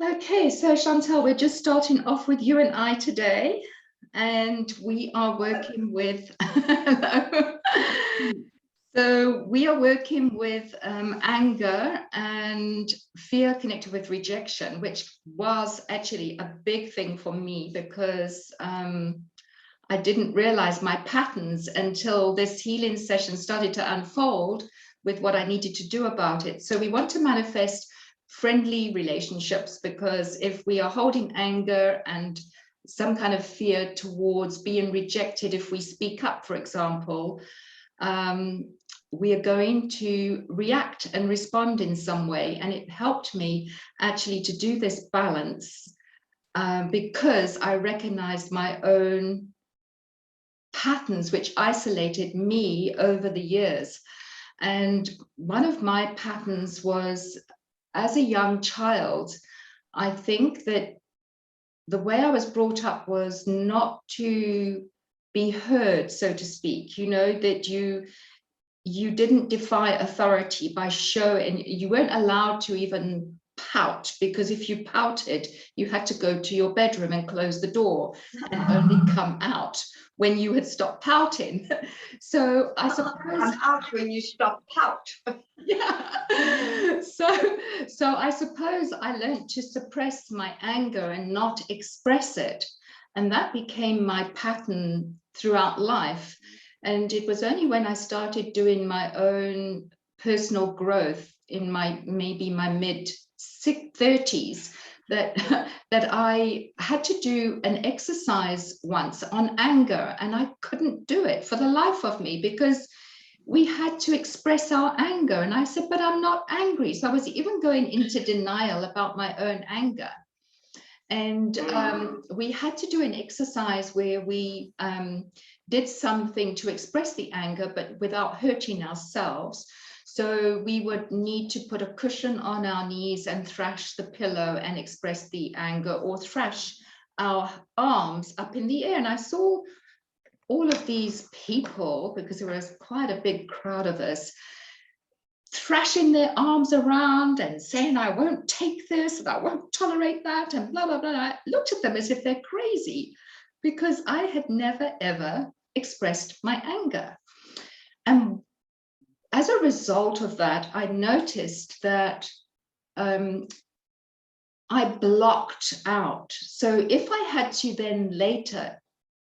Okay, so Chantal, we're just starting off with you and I today, and we are working with so we are working with anger and fear connected with rejection, which was actually a big thing for me because I didn't realize my patterns until this healing session started to unfold with what I needed to do about it. So we want to manifest friendly relationships, because if we are holding anger and some kind of fear towards being rejected if we speak up, for example, we are going to react and respond in some way. And it helped me actually to do this balance because I recognized my own patterns which isolated me over the years. And one of my patterns was, as a young child, I think that the way I was brought up was not to be heard, so to speak, that you didn't defy authority by showing, you weren't allowed to even pout, because if you pouted, you had to go to your bedroom and close the door and only come out when you had stopped pouting. So I suppose I'm out when you stop pout. Yeah. So I suppose I learned to suppress my anger and not express it. And that became my pattern throughout life. And it was only when I started doing my own personal growth in maybe my mid 30s that that I had to do an exercise once on anger, and I couldn't do it for the life of me because we had to express our anger. And I said, but I'm not angry. So I was even going into denial about my own anger. And we had to do an exercise where we did something to express the anger, but without hurting ourselves. So we would need to put a cushion on our knees and thrash the pillow and express the anger, or thrash our arms up in the air. And I saw all of these people, because there was quite a big crowd of us, thrashing their arms around and saying, I won't take this and I won't tolerate that and blah, blah, blah. I looked at them as if they're crazy, because I had never, ever expressed my anger. And as a result of that, I noticed that I blocked out. So if I had to then later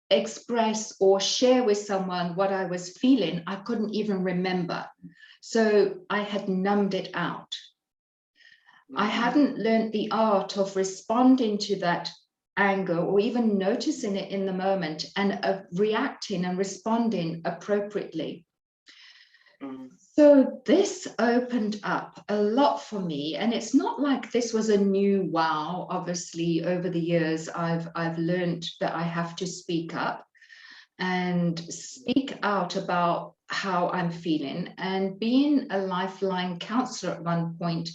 express or share with someone what I was feeling, I couldn't even remember. So I had numbed it out. I hadn't learned the art of responding to that anger, or even noticing it in the moment, and reacting and responding appropriately. So this opened up a lot for me, and it's not like this was a new wow. Obviously, over the years, I've learned that I have to speak up and speak out about how I'm feeling. And being a lifeline counselor at one point,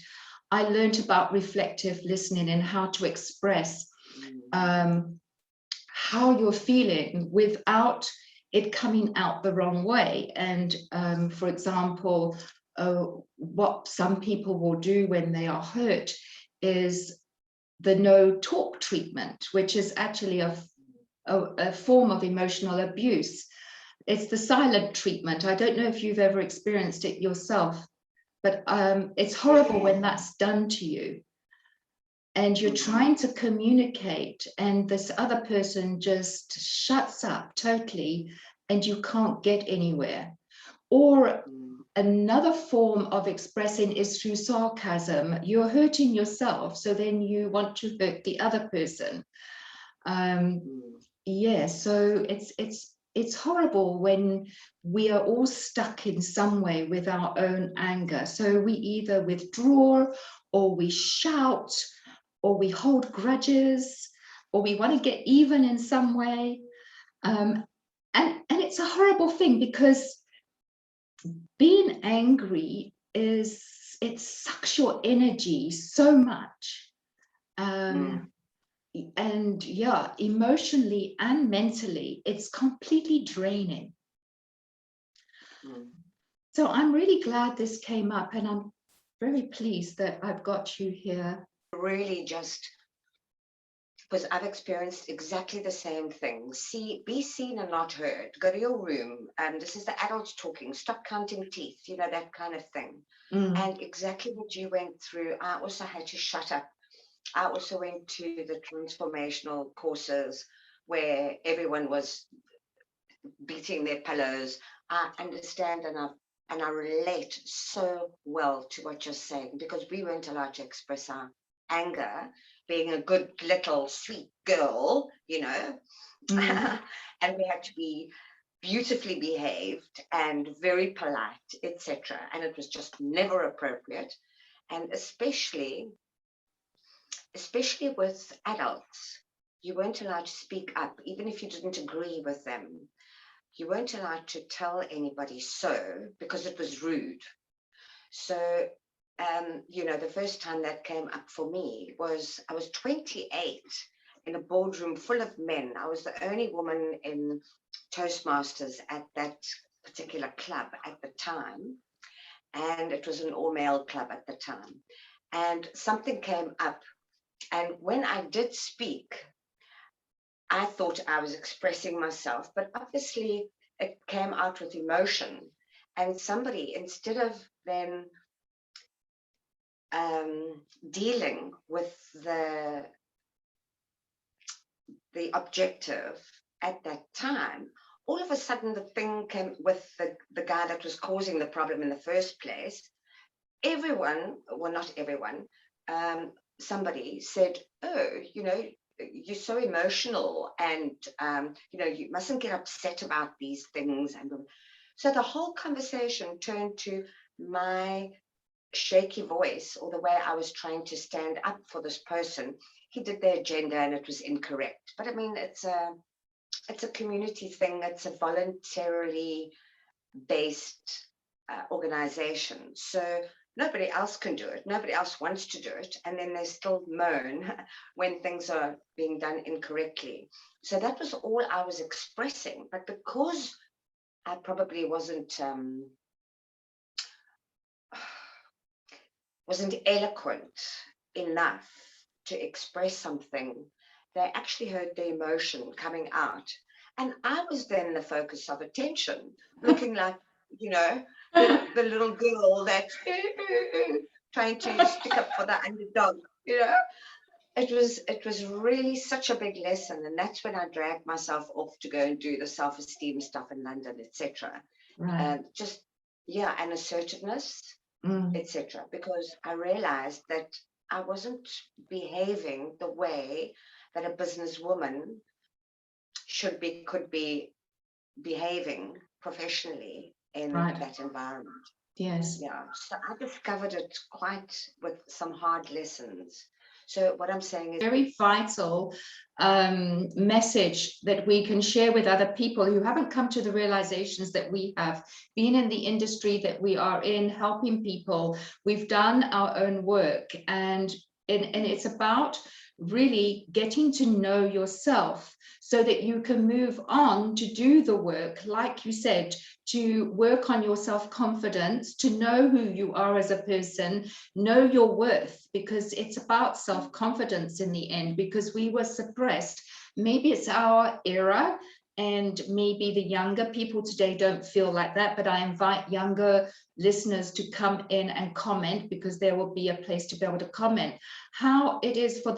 I learned about reflective listening and how to express how you're feeling without it coming out the wrong way. And for example, what some people will do when they are hurt is the no talk treatment, which is actually a form of emotional abuse. It's the silent treatment. I don't know if you've ever experienced it yourself, but it's horrible when that's done to you. And you're trying to communicate, and this other person just shuts up totally, and you can't get anywhere. Or another form of expressing is through sarcasm. You're hurting yourself, so then you want to hurt the other person. Yeah, so it's horrible when we are all stuck in some way with our own anger. So we either withdraw, or we shout, or we hold grudges, or we want to get even in some way. And it's a horrible thing, because being angry it sucks your energy so much. And yeah, emotionally and mentally, it's completely draining. So I'm really glad this came up, and I'm very pleased that I've got you here really just, because I've experienced exactly the same thing. Be seen and not heard. Go to your room. This is the adults talking. Stop counting teeth. You know, that kind of thing. And exactly what you went through, I also had to shut up. I also went to the transformational courses where everyone was beating their pillows. I understand and I relate so well to what you're saying, because we weren't allowed to express our anger, being a good little sweet girl, you know, and we had to be beautifully behaved and very polite, etc. And it was just never appropriate. And especially with adults, you weren't allowed to speak up, even if you didn't agree with them. You weren't allowed to tell anybody so, because it was rude. So, you know, the first time that came up for me was I was 28 in a boardroom full of men. I was the only woman in Toastmasters at that particular club at the time. And it was an all-male club at the time. And something came up. And when I did speak, I thought I was expressing myself, but obviously it came out with emotion. And somebody, instead of then dealing with the objective at that time, all of a sudden the thing came with the guy that was causing the problem in the first place. Everyone, well, not everyone, somebody said, oh, you know, you're so emotional, and you know, you mustn't get upset about these things. And so the whole conversation turned to my shaky voice, or the way I was trying to stand up for this person. He did their agenda and it was incorrect. But I mean, it's a community thing. It's a voluntarily based organization. So nobody else can do it. Nobody else wants to do it. And then they still moan when things are being done incorrectly. So that was all I was expressing. But because I probably wasn't eloquent enough to express something, they actually heard the emotion coming out. And I was then the focus of attention, looking like, you know, the little girl that's trying to stick up for the underdog, you know. It was really such a big lesson. And that's when I dragged myself off to go and do the self-esteem stuff in London, etc. Right. Just, yeah, and assertiveness, etc. Because I realized that I wasn't behaving the way that a businesswoman could be behaving professionally in that environment. Yes. Yeah. So I discovered it quite with some hard lessons. So what I'm saying is very vital message that we can share with other people who haven't come to the realizations that we have been in the industry that we are in, helping people. We've done our own work, and it's about really getting to know yourself so that you can move on to do the work, like you said, to work on your self-confidence, to know who you are as a person, know your worth, because it's about self-confidence in the end, because we were suppressed. Maybe it's our era, and maybe the younger people today don't feel like that, but I invite younger listeners to come in and comment, because there will be a place to be able to comment how it is for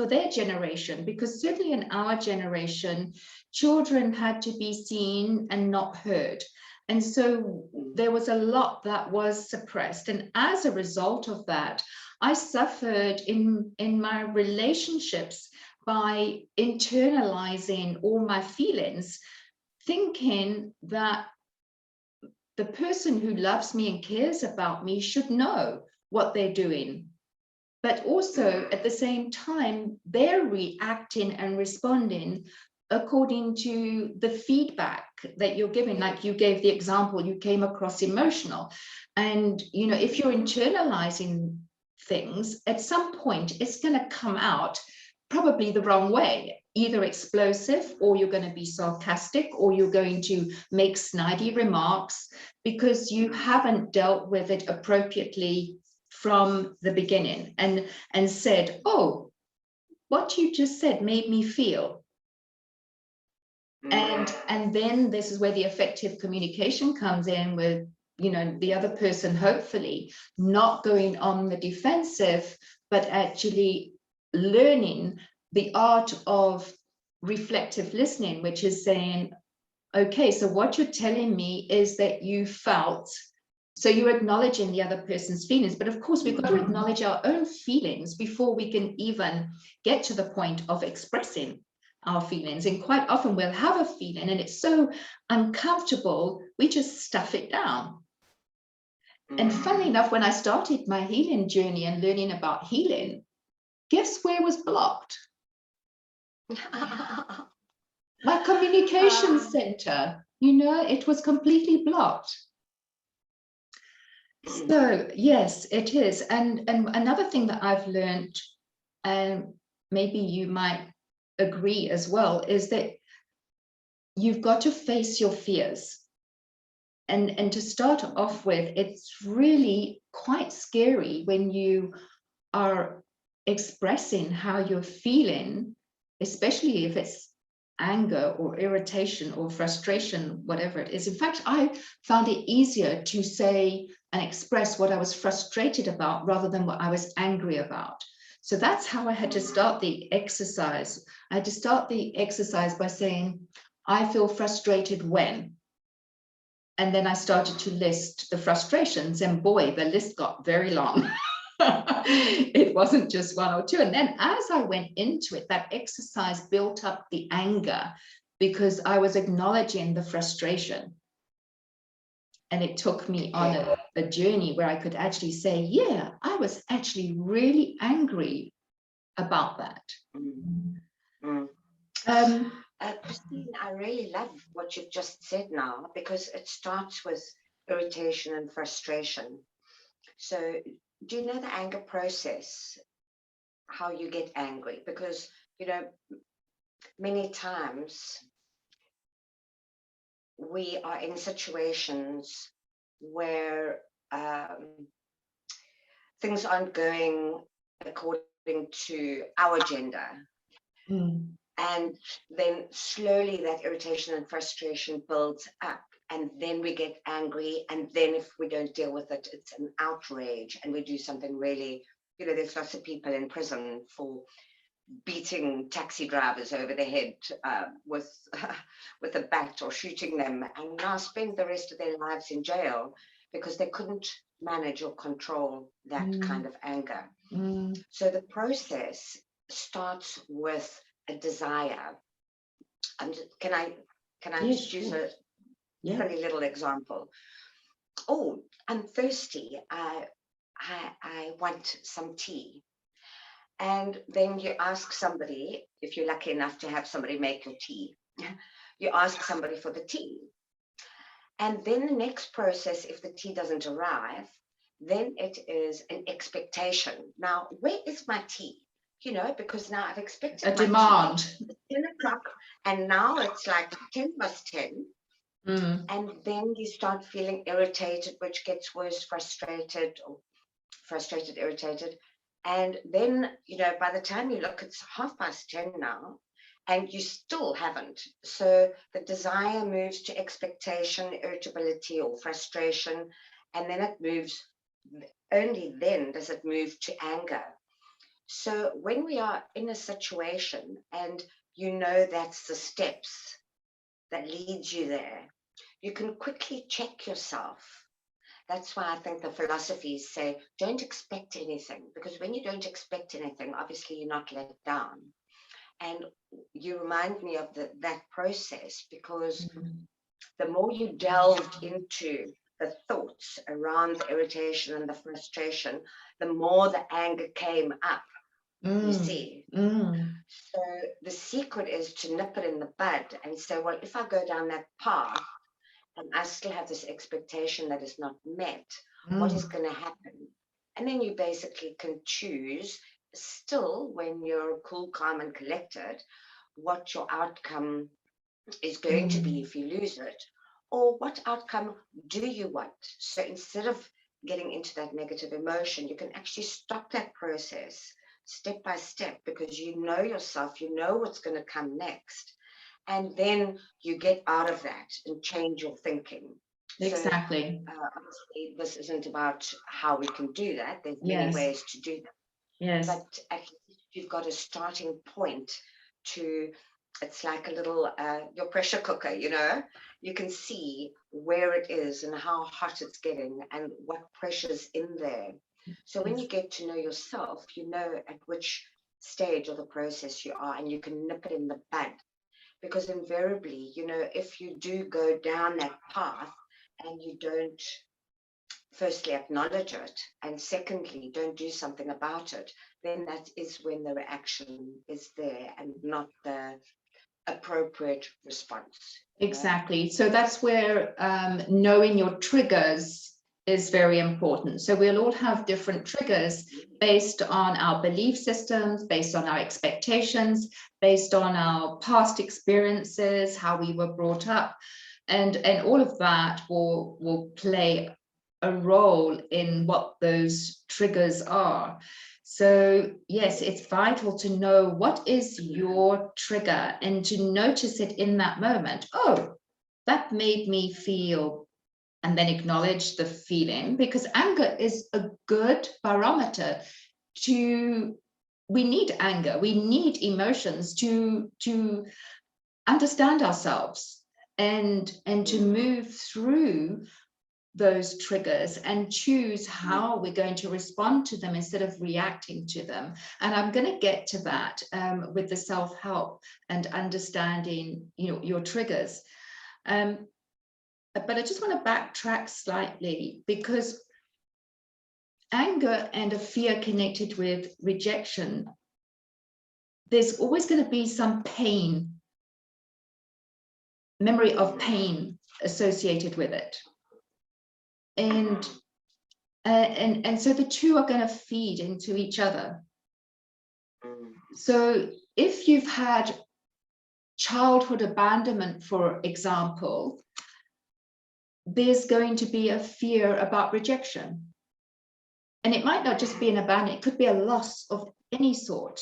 their generation, because certainly in our generation, children had to be seen and not heard. And so there was a lot that was suppressed. And as a result of that, I suffered in my relationships by internalizing all my feelings, thinking that the person who loves me and cares about me should know what they're doing. But also at the same time, they're reacting and responding according to the feedback that you're giving. Like you gave the example, you came across emotional. And, you know, if you're internalizing things, at some point, it's going to come out probably the wrong way, either explosive, or you're going to be sarcastic, or you're going to make snidey remarks because you haven't dealt with it appropriately from the beginning and said, oh, what you just said made me feel. And then this is where the effective communication comes in, with, you know, the other person hopefully not going on the defensive, but actually learning the art of reflective listening, which is saying, okay, so what you're telling me is that you felt, so you're acknowledging the other person's feelings, but of course we've got to acknowledge our own feelings before we can even get to the point of expressing our feelings. And quite often we'll have a feeling and it's so uncomfortable, we just stuff it down. And funnily enough, when I started my healing journey and learning about healing, guess where was blocked? My communication center, you know, it was completely blocked. So yes, it is. And another thing that I've learned, and maybe you might agree as well, is that you've got to face your fears. And to start off with, it's really quite scary when you are expressing how you're feeling, especially if it's anger or irritation or frustration, whatever it is. In fact, I found it easier to say and express what I was frustrated about rather than what I was angry about. So that's how I had to start the exercise. I had to start the exercise by saying, I feel frustrated when. And then I started to list the frustrations, and boy, the list got very long. It wasn't just one or two. And then as I went into it, that exercise built up the anger because I was acknowledging the frustration. And it took me on a journey where I could actually say, yeah, I was actually really angry about that. Christine, I really love what you've just said now, because it starts with irritation and frustration. So do you know the anger process, how you get angry? Because, you know, many times we are in situations where things aren't going according to our agenda. And then slowly that irritation and frustration builds up, and then we get angry, and then if we don't deal with it, it's an outrage, and we do something really, you know, there's lots of people in prison for beating taxi drivers over the head with a bat, or shooting them, and now spend the rest of their lives in jail because they couldn't manage or control that kind of anger. So the process starts with a desire. Can I just use a silly little example? Oh, I'm thirsty. I want some tea. And then you ask somebody, if you're lucky enough to have somebody make your tea, you ask somebody for the tea. And then the next process, if the tea doesn't arrive, then it is an expectation. Now, where is my tea? You know, because now I've expected a demand. Tea. It's 10 o'clock, and now it's like 10 past 10. And then you start feeling irritated, which gets worse, frustrated, irritated. And then, you know, by the time you look, it's 10:30 now, and you still haven't. So the desire moves to expectation, irritability, or frustration, and then it moves, only then does it move to anger. So when we are in a situation and you know that's the steps that leads you there, you can quickly check yourself. That's why I think the philosophies say, don't expect anything, because when you don't expect anything, obviously you're not let down. And you remind me of that process, because the more you delved into the thoughts around the irritation and the frustration, the more the anger came up. You see? So the secret is to nip it in the bud and say, well, if I go down that path and I still have this expectation that is not met, what is going to happen? And then you basically can choose, still when you're cool, calm, and collected, what your outcome is going to be if you lose it, or what outcome do you want? So instead of getting into that negative emotion, you can actually stop that process step by step, because you know yourself, you know what's going to come next. And then you get out of that and change your thinking. Exactly. So obviously, this isn't about how we can do that. There's many Yes. ways to do that. Yes. But at least you've got a starting point to, it's like a little, your pressure cooker, you know, you can see where it is and how hot it's getting and what pressure's in there. So when you get to know yourself, you know at which stage of the process you are, and you can nip it in the bud. Because invariably, you know, if you do go down that path and you don't firstly acknowledge it, and secondly don't do something about it, then that is when the reaction is there and not the appropriate response. Exactly. So that's where knowing your triggers is very important. So we'll all have different triggers based on our belief systems, based on our expectations, based on our past experiences, how we were brought up, and all of that will play a role in what those triggers are. So yes, it's vital to know what is your trigger and to notice it in that moment. Oh, that made me feel, and then acknowledge the feeling, because anger is a good barometer to, we need anger, we need emotions to understand ourselves and to move through those triggers and choose how we're going to respond to them instead of reacting to them. And I'm going to get to that with the self-help and understanding, you know, your triggers. But I just want to backtrack slightly, because anger and a fear connected with rejection, there's always going to be some pain, memory of pain associated with it. And so the two are going to feed into each other. So if you've had childhood abandonment, for example, there's going to be a fear about rejection. And it might not just be an abandonment, it could be a loss of any sort.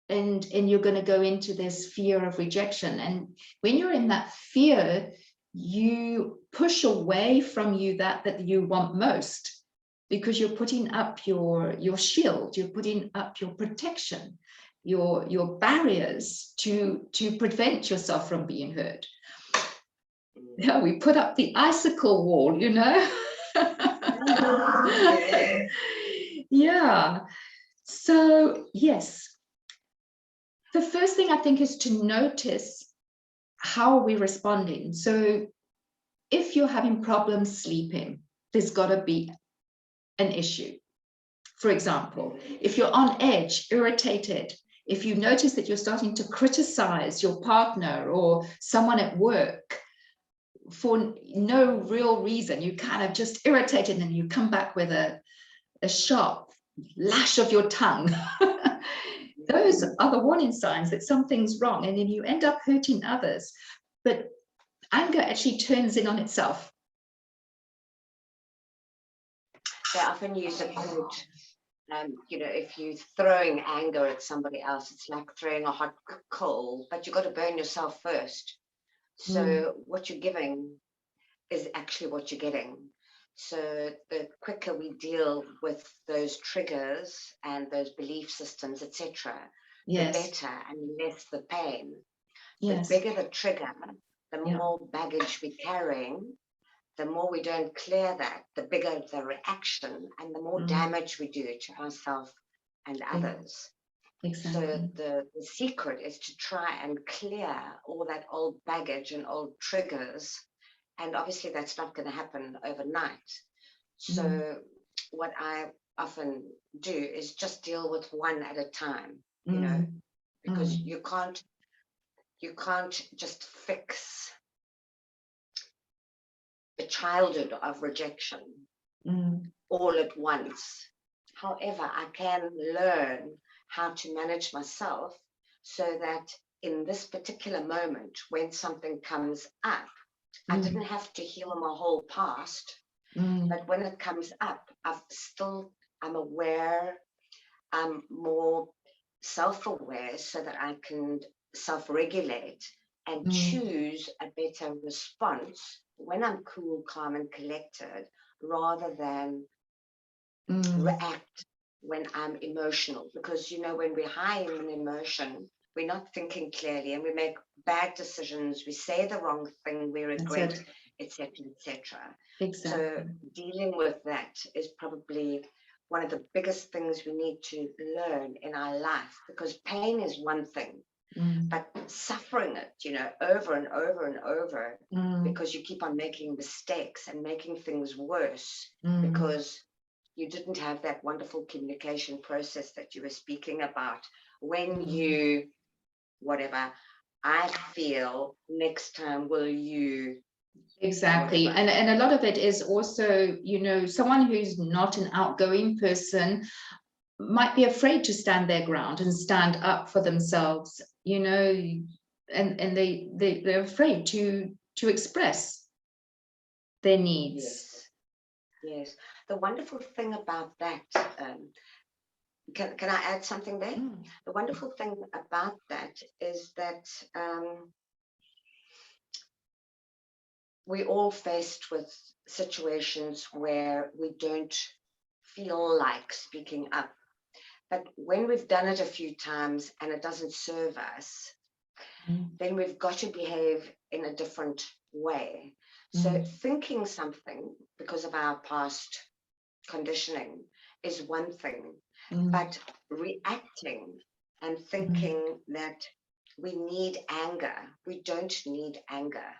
And you're going to go into this fear of rejection. And when you're in that fear, you push away from you that you want most, because you're putting up your shield, you're putting up your protection, your barriers to prevent yourself from being hurt. Yeah, we put up the icicle wall, you know. Yeah. So yes, the first thing I think is to notice how are we responding. So if you're having problems sleeping, there's got to be an issue. For example, if you're on edge, irritated, if you notice that you're starting to criticize your partner or someone at work for no real reason, you kind of just irritated and you come back with a sharp lash of your tongue. Those are the warning signs that something's wrong, and then you end up hurting others. But anger actually turns in on itself. They often use a quote, you know, if you're throwing anger at somebody else, it's like throwing a hot coal, but you've got to burn yourself first. So what you're giving is actually what you're getting. So the quicker we deal with those triggers and those belief systems, etc., the better, and less the pain. Yes. The bigger the trigger, the more baggage we're carrying, the more we don't clear that, the bigger the reaction, and the more damage we do to ourselves and others. Exactly. So the secret is to try and clear all that old baggage and old triggers. And obviously that's not going to happen overnight. So what I often do is just deal with one at a time, you know, because you can't just fix the childhood of rejection all at once. However, I can learn how to manage myself so that in this particular moment, when something comes up, I didn't have to heal my whole past. But when it comes up, I'm aware, I'm more self-aware so that I can self-regulate and choose a better response when I'm cool, calm, and collected, rather than react when I'm emotional. Because, when we're high in an emotion, we're not thinking clearly and we make bad decisions, we say the wrong thing, we regret, etc., etc. Exactly. So dealing with that is probably one of the biggest things we need to learn in our life, because pain is one thing, but suffering it, over and over and over, because you keep on making mistakes and making things worse, because you didn't have that wonderful communication process that you were speaking about. When you, whatever, I feel, next time will you. Exactly. And a lot of it is also, someone who's not an outgoing person might be afraid to stand their ground and stand up for themselves, and they're afraid to express their needs. Yes. The wonderful thing about that, can I add something there? The wonderful thing about that is that we're all faced with situations where we don't feel like speaking up. But when we've done it a few times and it doesn't serve us, then we've got to behave in a different way. So thinking something because of our past conditioning is one thing, but reacting and thinking that we need anger, we don't need anger,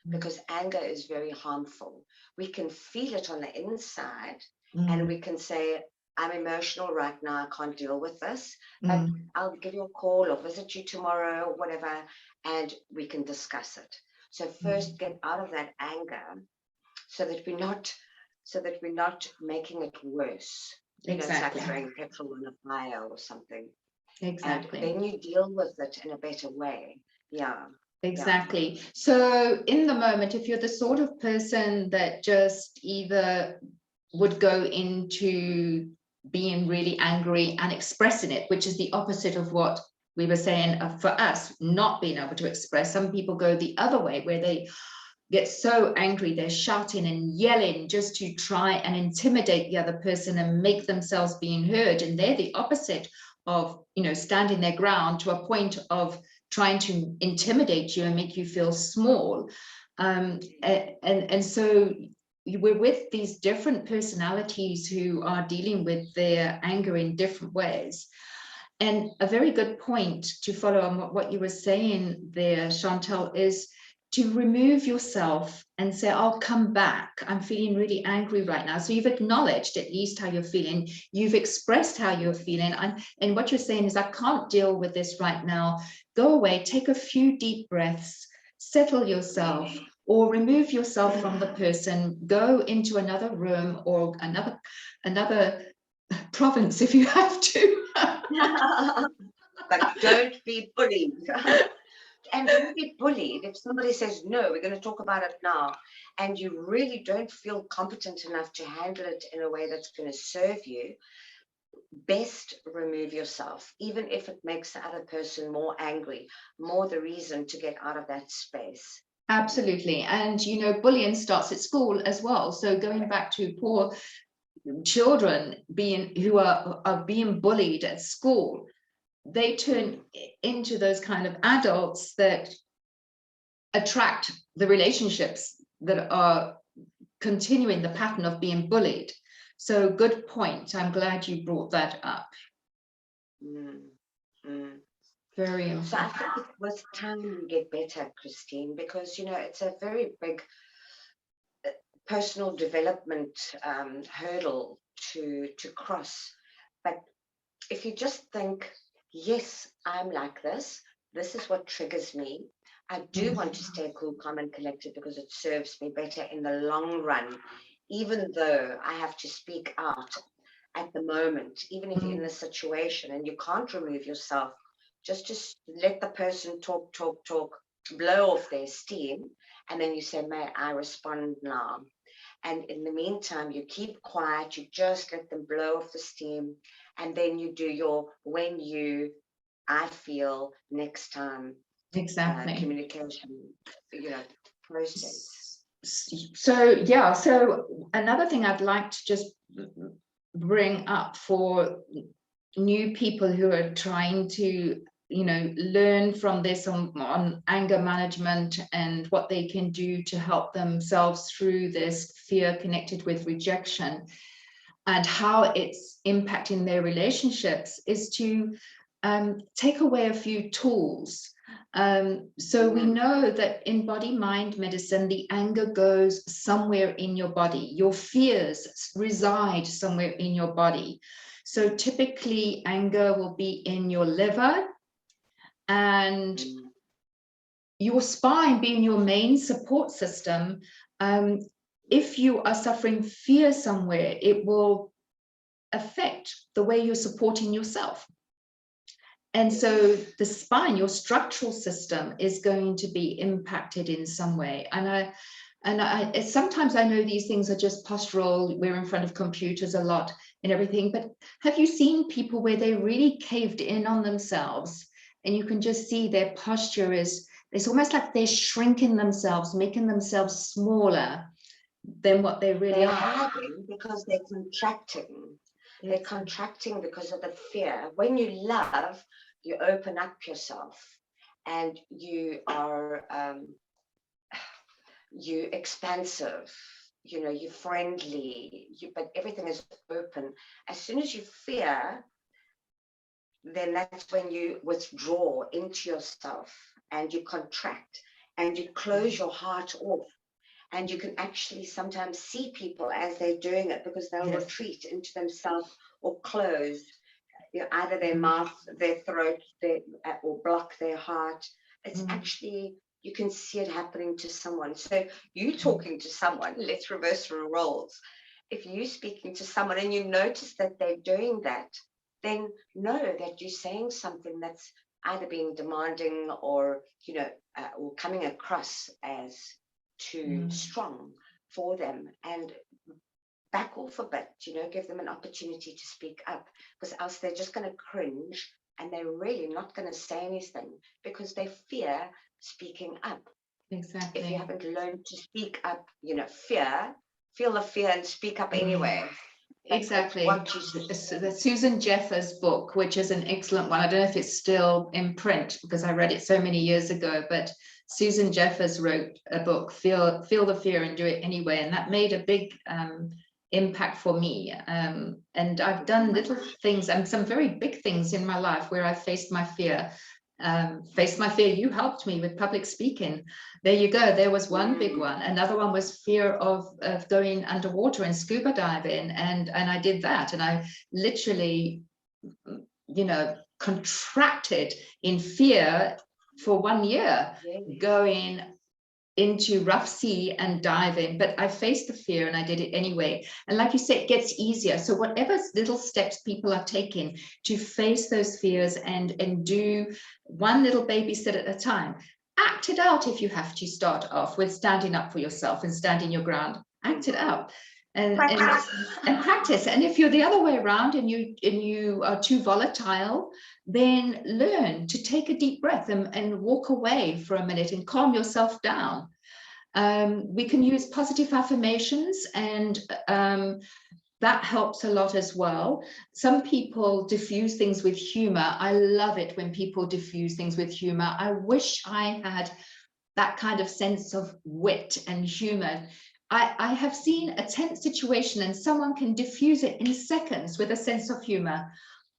because anger is very harmful. We can feel it on the inside and we can say, I'm emotional right now, I can't deal with this, but I'll give you a call or visit you tomorrow or whatever, and we can discuss it. So first get out of that anger so that we're not making it worse. It's like throwing petrol on a fire or something. Exactly. And then you deal with it in a better way. Yeah. Exactly. So in the moment, if you're the sort of person that just either would go into being really angry and expressing it, which is the opposite of what we were saying for us, not being able to express. Some people go the other way, where they get so angry, they're shouting and yelling just to try and intimidate the other person and make themselves being heard. And they're the opposite of, standing their ground to a point of trying to intimidate you and make you feel small. And so we're with these different personalities who are dealing with their anger in different ways. And a very good point to follow on what you were saying there, Chantal, is to remove yourself and say, I'll come back. I'm feeling really angry right now. So you've acknowledged at least how you're feeling. You've expressed how you're feeling. And what you're saying is, I can't deal with this right now. Go away, take a few deep breaths, settle yourself, or remove yourself from the person, go into another room or another province if you have to. But don't be bullied. And don't be bullied if somebody says, no, we're going to talk about it now, and you really don't feel competent enough to handle it in a way that's going to serve you. Best remove yourself, even if it makes the other person more angry, more the reason to get out of that space. Absolutely. And, bullying starts at school as well. So going back to poor children who are being bullied at school, they turn into those kind of adults that attract the relationships that are continuing the pattern of being bullied. So good point. I'm glad you brought that up. Very important. So I think with time we get better, Christine, because it's a very big personal development hurdle to cross. But if you just think, yes, I'm like this, this is what triggers me. I do want to stay cool, calm, and collected because it serves me better in the long run, even though I have to speak out at the moment, even if you're in a situation and you can't remove yourself, just let the person talk, blow off their steam, and then you say, may I respond now? And in the meantime, you keep quiet, you just let them blow off the steam, and then you do your I feel next time Exactly. communication, process. So yeah, so another thing I'd like to just bring up for new people who are trying to learn from this on anger management and what they can do to help themselves through this fear connected with rejection and how it's impacting their relationships is to take away a few tools. So we know that in body-mind medicine, the anger goes somewhere in your body. Your fears reside somewhere in your body. So typically anger will be in your liver, and your spine being your main support system. If you are suffering fear somewhere, it will affect the way you're supporting yourself. And so the spine, your structural system, is going to be impacted in some way. And sometimes I know these things are just postural. We're in front of computers a lot and everything, but have you seen people where they really caved in on themselves and you can just see their posture it's almost like they're shrinking themselves, making themselves smaller than what they really They're are. hiding because they're contracting. They're contracting because of the fear. When you love, you open up yourself and you are you expansive, you're friendly, but everything is open. As soon as you fear, then that's when you withdraw into yourself and you contract and you close your heart off. And you can actually sometimes see people as they're doing it because they'll retreat into themselves or close, either their mouth, their throat, or block their heart. It's actually, you can see it happening to someone. So you talking to someone, let's reverse the roles. If you're speaking to someone and you notice that they're doing that, then know that you're saying something that's either being demanding or, or coming across as too strong for them, and back off a bit, give them an opportunity to speak up, because else they're just going to cringe and they're really not going to say anything because they fear speaking up. Exactly. If you haven't learned to speak up, feel the fear and speak up anyway. Exactly. The Susan Jeffers book, which is an excellent one. I don't know if it's still in print because I read it so many years ago, but Susan Jeffers wrote a book, Feel the Fear and Do It Anyway. And that made a big impact for me. And I've done little things and some very big things in my life where I faced my fear. You helped me with public speaking. There you go. There was one big one. Another one was fear of going underwater and scuba diving, and I did that, and I literally contracted in fear for 1 year going into rough sea and diving, but I faced the fear and I did it anyway. And like you said, it gets easier. So whatever little steps people are taking to face those fears and do one little baby step at a time, act it out. If you have to start off with standing up for yourself and standing your ground, act it out. And practice. And if you're the other way around and you are too volatile, then learn to take a deep breath and walk away for a minute and calm yourself down. We can use positive affirmations, and that helps a lot as well. Some people diffuse things with humor. I love it when people diffuse things with humor. I wish I had that kind of sense of wit and humor. I have seen a tense situation and someone can diffuse it in seconds with a sense of humor.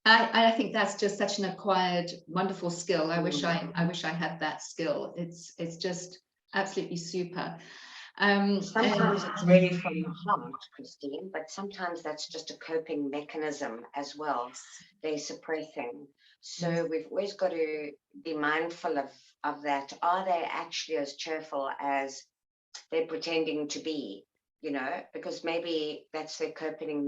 I think that's just such an acquired, wonderful skill. I wish I had that skill. It's just absolutely super. Sometimes it's really from the heart, Christine, but sometimes that's just a coping mechanism as well. They're suppressing. So we've always got to be mindful of that. Are they actually as cheerful as they're pretending to be? Because maybe that's their coping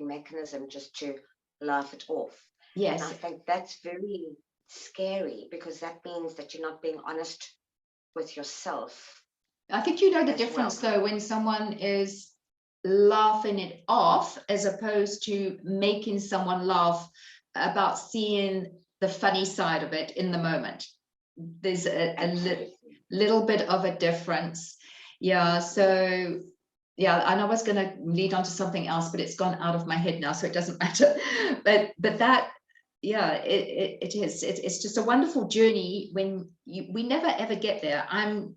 mechanism, just to laugh it off. Yes. And I think that's very scary, because that means that you're not being honest with yourself I think you know the as difference well. though when someone is laughing it off as opposed to making someone laugh about seeing the funny side of it in the moment. There's a little bit of a difference. Yeah, so yeah, and I was going to lead on to something else, but it's gone out of my head now, so it doesn't matter. But that, yeah, it is. It's just a wonderful journey when we never ever get there. I'm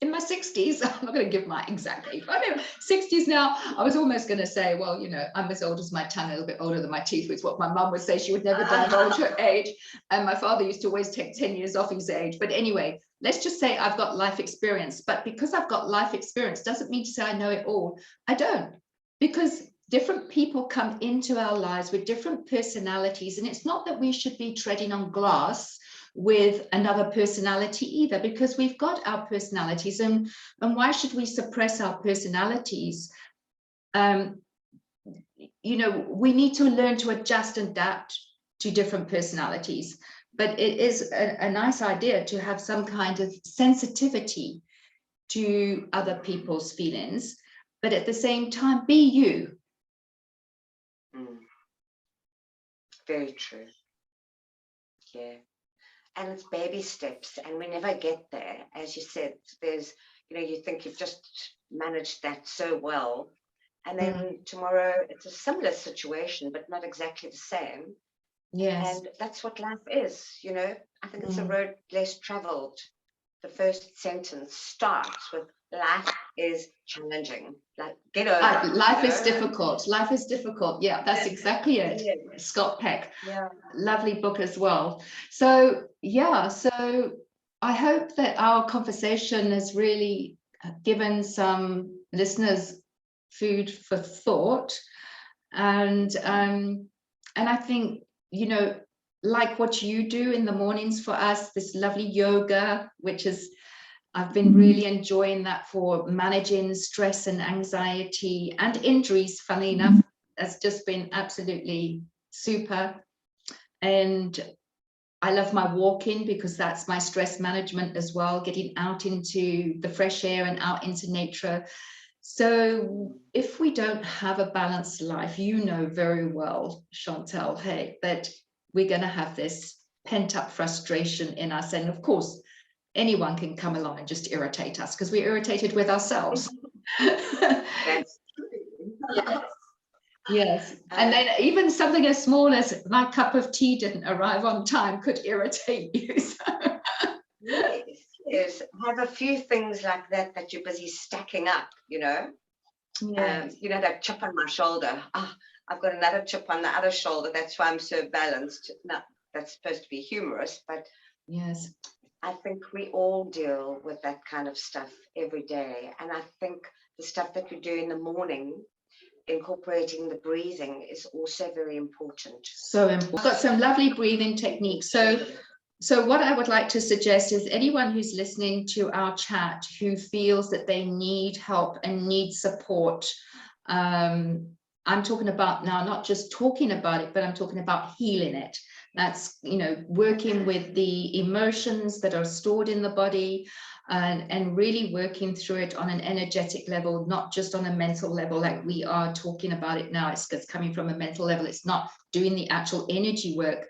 in my 60s. I'm not going to give my exact age. I'm in 60s now. I was almost going to say, well, you know, I'm as old as my tongue, a little bit older than my teeth, was what my mum would say. She would never divulge her age. And my father used to always take 10 years off his age. But anyway, let's just say I've got life experience. But because I've got life experience doesn't mean to say I know it all. I don't. Because different people come into our lives with different personalities. And it's not that we should be treading on glass with another personality either, because we've got our personalities, and why should we suppress our personalities? You know, we need to learn to adjust and adapt to different personalities, but it is a nice idea to have some kind of sensitivity to other people's feelings, but at the same time be you. Very true. Yeah. And it's baby steps, and we never get there. As you said, there's, you know, you think you've just managed that so well, and then tomorrow it's a similar situation, but not exactly the same. Yes. And that's what life is, you know. I think it's a road less traveled. The first sentence starts with life is challenging. Like, get over. Life is difficult. Life is difficult. Yeah, that's exactly it. Yeah. Scott Peck. Yeah. Lovely book as well. So yeah, so I hope that our conversation has really given some listeners food for thought, and I think, you know, like what you do in the mornings for us, this lovely yoga, which is, I've been really enjoying that for managing stress and anxiety and injuries, funnily enough, has just been absolutely super. And I love my walking because that's my stress management as well, getting out into the fresh air and out into nature. So if we don't have a balanced life, you know very well, Chantaul, hey, that we're going to have this pent up frustration in us. And of course, anyone can come along and just irritate us because we're irritated with ourselves. That's Yes. Yes. And then even something as small as my cup of tea didn't arrive on time could irritate you. yes, yes. Have a few things like that that you're busy stacking up, you know. Yes. You know, that chip on my shoulder. Ah, I've got another chip on the other shoulder. That's why I'm so balanced. No, that's supposed to be humorous, but yes, I think we all deal with that kind of stuff every day. And I think the stuff that we do in the morning, incorporating the breathing, is also very important. so important. I've got some lovely breathing techniques. So what I would like to suggest is anyone who's listening to our chat who feels that they need help and need support, I'm talking about now, not just talking about it, but I'm talking about healing it. That's, you know, working with the emotions that are stored in the body, and really working through it on an energetic level, not just on a mental level like we are talking about it now. It's coming from a mental level. It's not doing the actual energy work.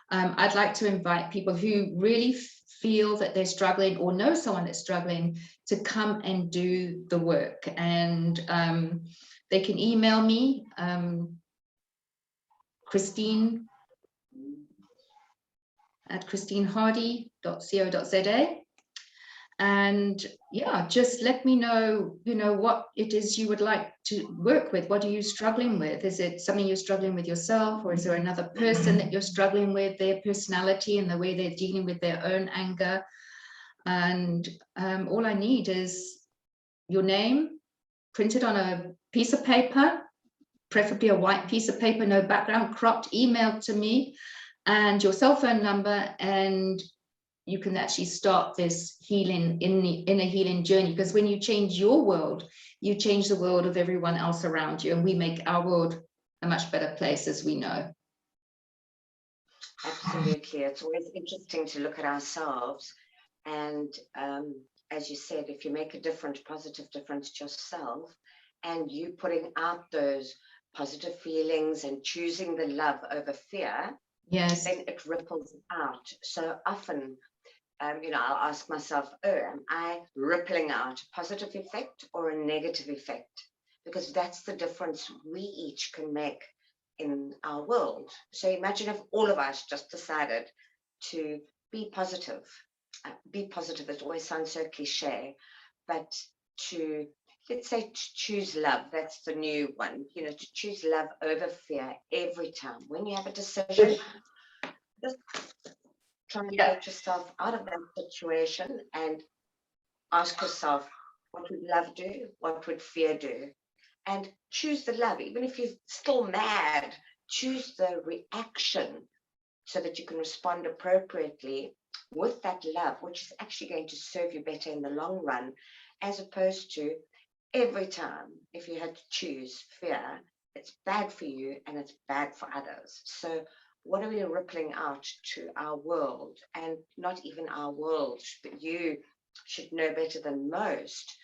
I'd like to invite people who really feel that they're struggling or know someone that's struggling to come and do the work. And they can email me, Christine at christinehardy.co.za. And yeah, just let me know, you know, what it is you would like to work with. What are you struggling with? Is it something you're struggling with yourself, or is there another person that you're struggling with, their personality and the way they're dealing with their own anger? And all I need is your name printed on a piece of paper, preferably a white piece of paper, no background, cropped, emailed to me, and your cell phone number, and you can actually start this healing in a healing journey. Because when you change your world, you change the world of everyone else around you, and we make our world a much better place, as we know. Absolutely. It's always interesting to look at ourselves And as you said, if you make a different, positive difference to yourself, and you putting out those positive feelings and choosing the love over fear, Yes. then it ripples out. So often, I'll ask myself, am I rippling out a positive effect or a negative effect? Because that's the difference we each can make in our world. So imagine if all of us just decided to be positive. Be positive, it always sounds so cliche, but to, let's say, to choose love, that's the new one, to choose love over fear every time. When you have a decision, just try and get yourself out of that situation and ask yourself, what would love do? What would fear do? And choose the love. Even if you're still mad, choose the reaction so that you can respond appropriately with that love, which is actually going to serve you better in the long run, as opposed to every time, if you had to choose fear, it's bad for you and it's bad for others. So what are we rippling out to our world? And not even our world, but you should know better than most,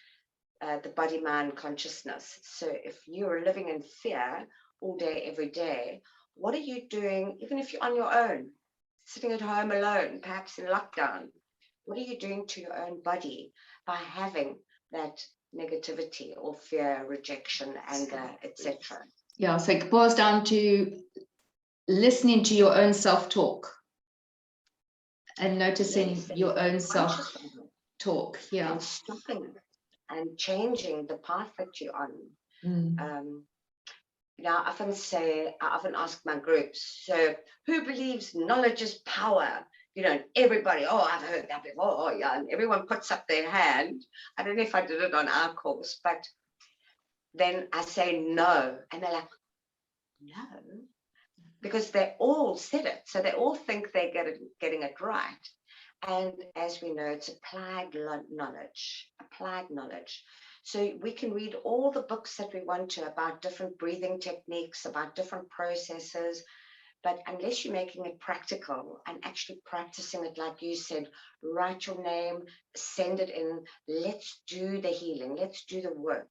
the body mind consciousness. So if you're living in fear all day every day, what are you doing, even if you're on your own, sitting at home alone, perhaps in lockdown? What are you doing to your own body by having that negativity or fear, rejection, anger, etc.? Yeah, so it boils down to listening to your own self-talk and noticing your own self-talk. Yeah. And stopping and changing the path that you're on. I often ask my groups, so who believes knowledge is power? Everybody, I've heard that before, yeah, and everyone puts up their hand. I don't know if I did it on our course, but then I say no, and they're like, no, because they all said it, so they all think they're getting it right. And as we know, it's applied knowledge. So we can read all the books that we want to about different breathing techniques, about different processes, but unless you're making it practical and actually practicing it, like you said, write your name, send it in, let's do the healing, let's do the work.